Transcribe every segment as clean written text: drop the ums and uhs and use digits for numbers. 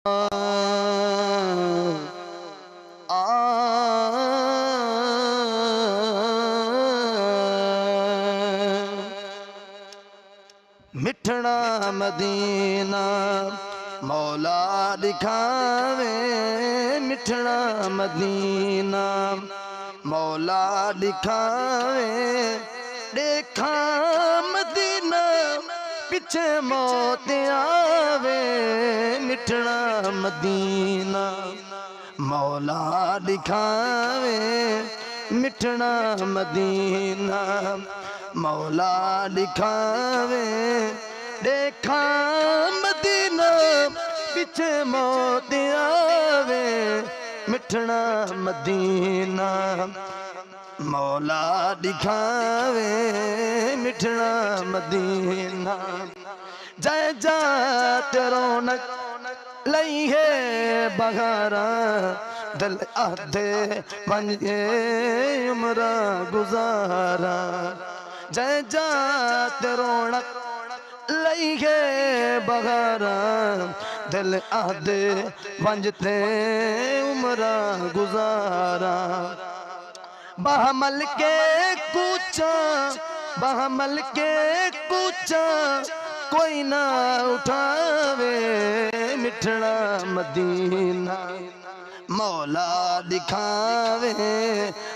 मिठड़ा Medina मौला दिखावे, मिठड़ा Medina मौला दिखावे। देखा मदीना पीछे मौत आवे, मिठड़ा मदीना मौला दिखावे, मिठड़ा मदीना मौला दिखावे। देखा मदीना पीछे मौत आवे, मिठड़ा मदीना मौला दिखावे, मिठड़ा मदीना। जय जात रौनक लई है बहारा, दिल आधे बन गए उम्रा गुजारा। जय जात रौनक लई है बहारा, दिल आधे बंजते उम्रा गुजारा। बहमल के कूचा, बहमल के कूचा कोई ना उठावे, मिठड़ा मदीना मौला दिखावे,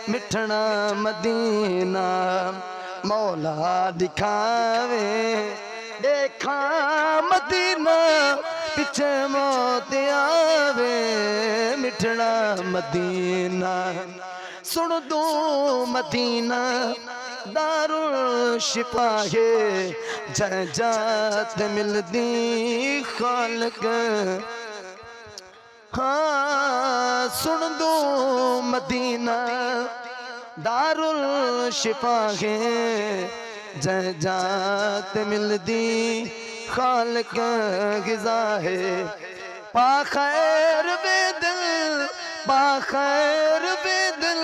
मिठड़ा मदीना मौला दिखावे। देखा मदीना पीछे मौत आवे, मिठड़ा मदीना। सुन दो मदीना दारुल शिफा है, जय जात मिलदी खालक। हाँ सुन दो मदीना दारुल शिफा है, जय जात मिलदी खालक गिज़ा है। पाखैर बेदिल, पाखैर बेदिल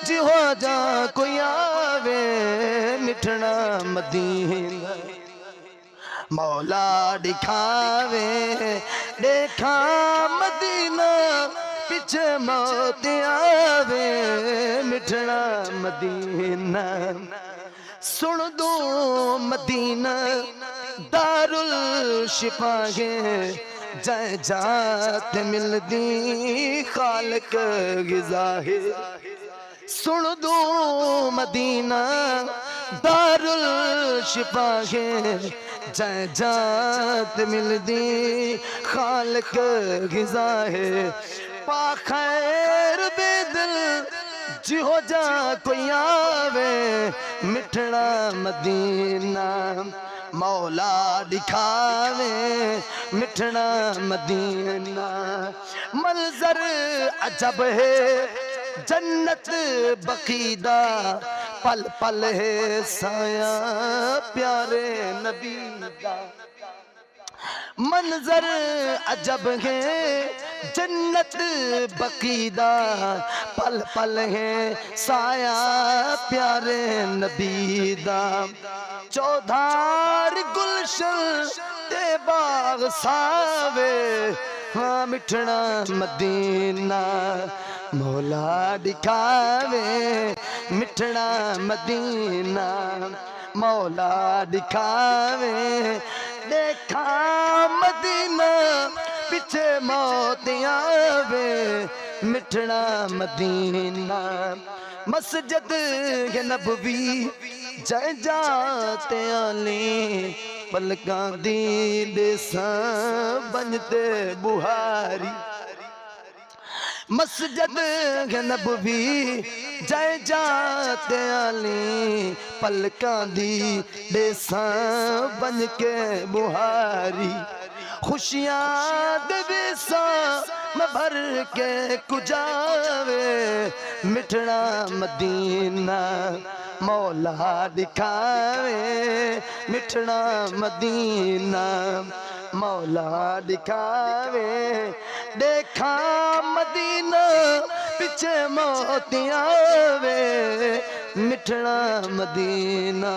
जी हो जा कोई आवे, मिठड़ा मदीना मौला दिखावे। देखा मदीना पीछे मौत आवे, मिठड़ा मदीना। सुन दो मदीना दारुल शिफा है, जय जात मिलदी खालक गिज़ा है। सुन दो मदीना दारुल शिफा है, जय जात मिलदी खालक गिज़ा है। पाखैर बेदिल जी हो जा कोई आवे, मिठड़ा मदीना मौला दिखावे, मिठड़ा मदीना। मंजर अजब है जन्नत बकीदा, पल पल है साया प्यारे नबी दा। मंजर अजब है जन्नत बकीदा, पल पल है साया प्यारे नबी दा। चौधार गुलशन ते बाग सावे, हाँ मिठड़ा मदीना मौला दिखावे, मिठड़ा मदीना मौला दिखावे। देखा मदीना पीछे मौत आवे, मिठड़ा मदीना। मस्जिद है नबवी जय जात आली, पलकां दी देसा बनते बुहारी। मस्जिद है नबवी जय जात आली, पलकां दी देसा बन के बुहारी। खुशियां देसा में भर के कुजावे, मिठड़ा मदीना मौला दिखावे, मिठड़ा मदीना मौला दिखावे। देखा मदीना पीछे मौत आवे, मिठड़ा मदीना।